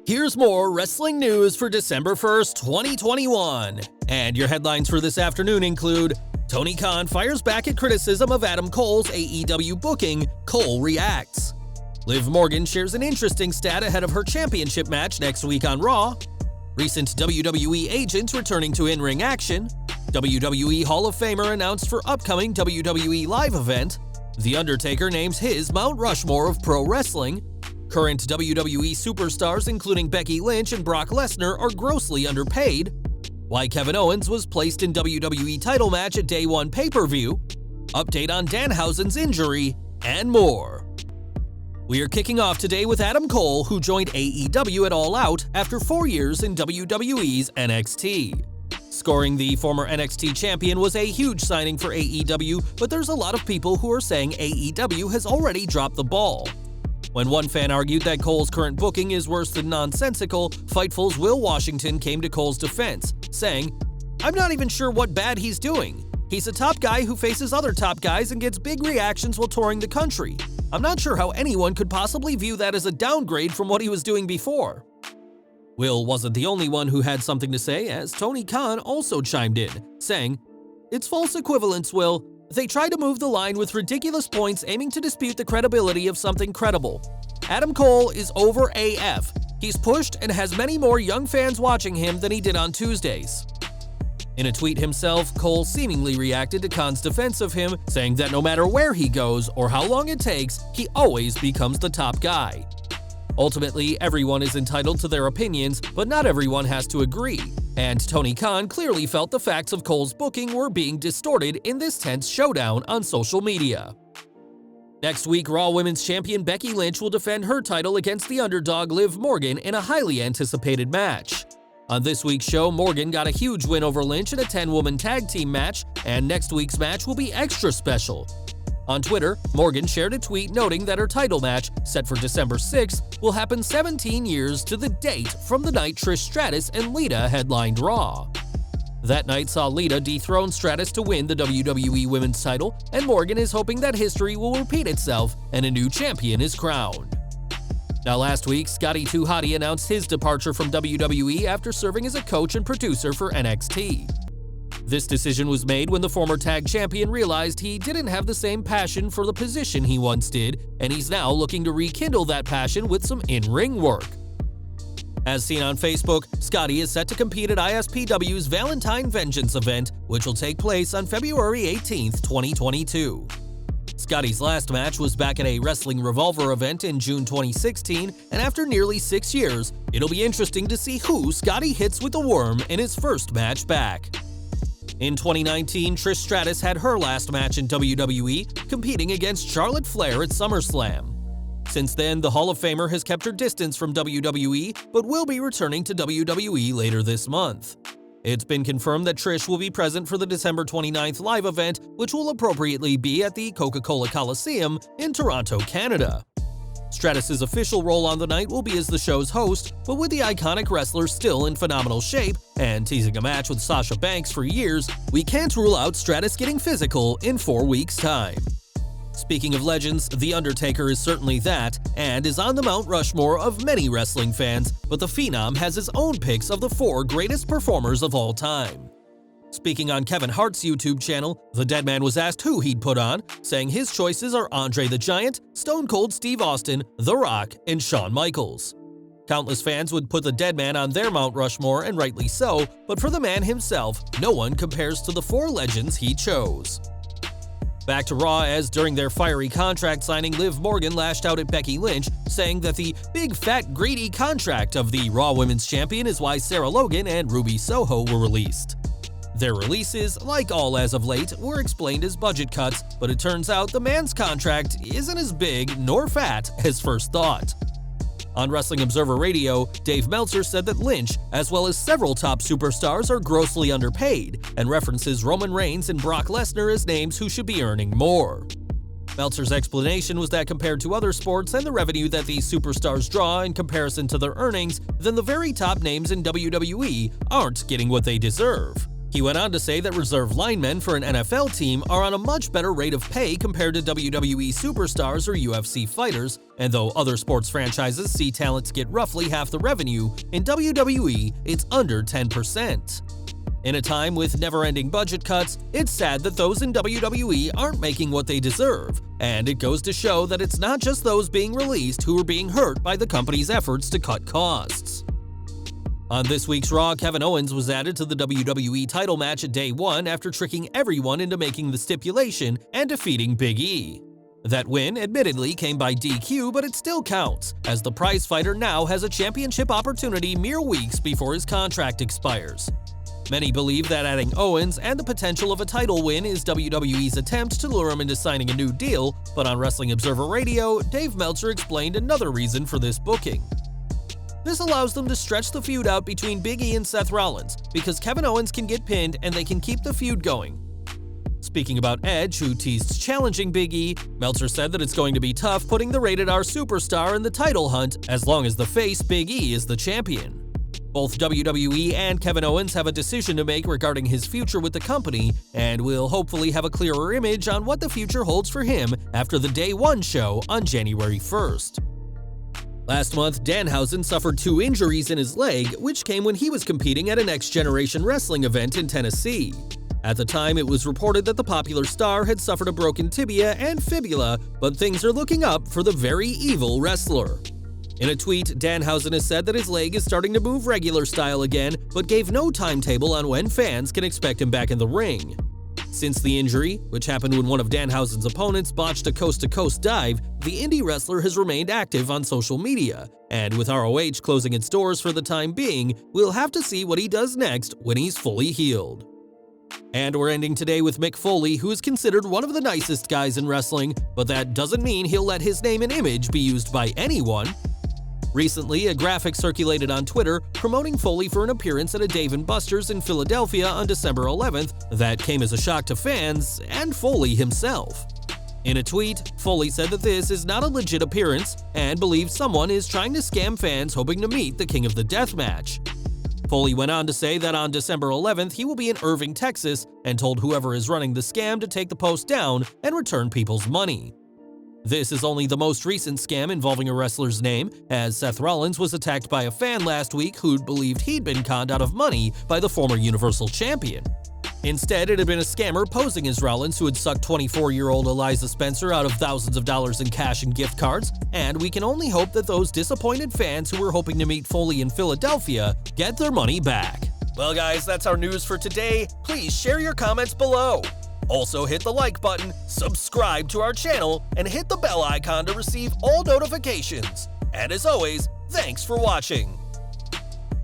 Here's more wrestling news for December 1st, 2021. And your headlines for this afternoon include: Tony Khan fires back at criticism of Adam Cole's AEW booking, Cole reacts. Liv Morgan shares an interesting stat ahead of her championship match next week on Raw. Recent WWE agents returning to in-ring action. WWE Hall of Famer announced for upcoming WWE Live event. The Undertaker names his Mount Rushmore of pro wrestling. Current WWE superstars including Becky Lynch and Brock Lesnar are grossly underpaid. Why Kevin Owens was placed in WWE title match at Day 1 pay-per-view. Update on Danhausen's injury, and more. We are kicking off today with Adam Cole, who joined AEW at All Out after 4 years in WWE's NXT. Scoring the former NXT champion was a huge signing for AEW, but there's a lot of people who are saying AEW has already dropped the ball. When one fan argued that Cole's current booking is worse than nonsensical, Fightful's Will Washington came to Cole's defense, saying, "I'm not even sure what bad he's doing. He's a top guy who faces other top guys and gets big reactions while touring the country. I'm not sure how anyone could possibly view that as a downgrade from what he was doing before." Will wasn't the only one who had something to say, as Tony Khan also chimed in, saying, "It's false equivalence, Will. They try to move the line with ridiculous points aiming to dispute the credibility of something credible. Adam Cole is over AF. He's pushed and has many more young fans watching him than he did on Tuesdays." In a tweet himself, Cole seemingly reacted to Khan's defense of him, saying that no matter where he goes or how long it takes, he always becomes the top guy. Ultimately, everyone is entitled to their opinions, but not everyone has to agree, and Tony Khan clearly felt the facts of Cole's booking were being distorted in this tense showdown on social media. Next week, Raw Women's Champion Becky Lynch will defend her title against the underdog Liv Morgan in a highly anticipated match. On this week's show, Morgan got a huge win over Lynch in a 10-woman tag team match, and next week's match will be extra special. On Twitter, Morgan shared a tweet noting that her title match, set for December 6th, will happen 17 years to the date from the night Trish Stratus and Lita headlined Raw. That night saw Lita dethrone Stratus to win the WWE Women's title, and Morgan is hoping that history will repeat itself and a new champion is crowned. Now last week, Scotty 2 Hotty announced his departure from WWE after serving as a coach and producer for NXT. This decision was made when the former tag champion realized he didn't have the same passion for the position he once did, and he's now looking to rekindle that passion with some in-ring work. As seen on Facebook, Scotty is set to compete at ISPW's Valentine Vengeance event, which will take place on February 18th, 2022. Scotty's last match was back at a Wrestling Revolver event in June 2016, and after nearly 6 years, it'll be interesting to see who Scotty hits with the worm in his first match back. In 2019, Trish Stratus had her last match in WWE, competing against Charlotte Flair at SummerSlam. Since then, the Hall of Famer has kept her distance from WWE, but will be returning to WWE later this month. It's been confirmed that Trish will be present for the December 29th live event, which will appropriately be at the Coca-Cola Coliseum in Toronto, Canada. Stratus's official role on the night will be as the show's host, but with the iconic wrestler still in phenomenal shape and teasing a match with Sasha Banks for years, we can't rule out Stratus getting physical in 4 weeks' time. Speaking of legends, The Undertaker is certainly that, and is on the Mount Rushmore of many wrestling fans, but the Phenom has his own picks of the 4 greatest performers of all time. Speaking on Kevin Hart's YouTube channel, the Deadman was asked who he'd put on, saying his choices are Andre the Giant, Stone Cold Steve Austin, The Rock, and Shawn Michaels. Countless fans would put the Deadman on their Mount Rushmore, and rightly so, but for the man himself, no one compares to the 4 legends he chose. Back to Raw, as during their fiery contract signing, Liv Morgan lashed out at Becky Lynch, saying that the big fat greedy contract of the Raw Women's Champion is why Sarah Logan and Ruby Soho were released. Their releases, like all as of late, were explained as budget cuts, but it turns out the man's contract isn't as big nor fat as first thought. On Wrestling Observer Radio, Dave Meltzer said that Lynch, as well as several top superstars, are grossly underpaid, and references Roman Reigns and Brock Lesnar as names who should be earning more. Meltzer's explanation was that compared to other sports and the revenue that these superstars draw in comparison to their earnings, then the very top names in WWE aren't getting what they deserve. He went on to say that reserve linemen for an NFL team are on a much better rate of pay compared to WWE superstars or UFC fighters, and though other sports franchises see talents get roughly half the revenue, in WWE it's under 10%. In a time with never-ending budget cuts, it's sad that those in WWE aren't making what they deserve, and it goes to show that it's not just those being released who are being hurt by the company's efforts to cut costs. On this week's Raw, Kevin Owens was added to the WWE title match at Day 1 after tricking everyone into making the stipulation and defeating Big E. That win admittedly came by DQ, but it still counts, as the prizefighter now has a championship opportunity mere weeks before his contract expires. Many believe that adding Owens and the potential of a title win is WWE's attempt to lure him into signing a new deal, but on Wrestling Observer Radio, Dave Meltzer explained another reason for this booking. This allows them to stretch the feud out between Big E and Seth Rollins, because Kevin Owens can get pinned and they can keep the feud going. Speaking about Edge, who teased challenging Big E, Meltzer said that it's going to be tough putting the Rated R superstar in the title hunt as long as the face Big E is the champion. Both WWE and Kevin Owens have a decision to make regarding his future with the company, and we'll hopefully have a clearer image on what the future holds for him after the Day 1 show on January 1st. Last month, Danhausen suffered 2 injuries in his leg, which came when he was competing at a Next Generation Wrestling event in Tennessee. At the time, it was reported that the popular star had suffered a broken tibia and fibula, but things are looking up for the very evil wrestler. In a tweet, Danhausen has said that his leg is starting to move regular style again, but gave no timetable on when fans can expect him back in the ring. Since the injury, which happened when one of Danhausen's opponents botched a coast-to-coast dive, the indie wrestler has remained active on social media, and with ROH closing its doors for the time being, we'll have to see what he does next when he's fully healed. And we're ending today with Mick Foley, who is considered one of the nicest guys in wrestling, but that doesn't mean he'll let his name and image be used by anyone. Recently, a graphic circulated on Twitter promoting Foley for an appearance at a Dave & Buster's in Philadelphia on December 11th that came as a shock to fans and Foley himself. In a tweet, Foley said that this is not a legit appearance and believes someone is trying to scam fans hoping to meet the King of the Deathmatch. Foley went on to say that on December 11th he will be in Irving, Texas, and told whoever is running the scam to take the post down and return people's money. This is only the most recent scam involving a wrestler's name, as Seth Rollins was attacked by a fan last week who'd believed he'd been conned out of money by the former Universal Champion. Instead, it had been a scammer posing as Rollins who had sucked 24-year-old Eliza Spencer out of thousands of dollars in cash and gift cards, and we can only hope that those disappointed fans who were hoping to meet Foley in Philadelphia get their money back. Well guys, that's our news for today. Please share your comments below. Also hit the like button, subscribe to our channel, and hit the bell icon to receive all notifications. And as always, thanks for watching.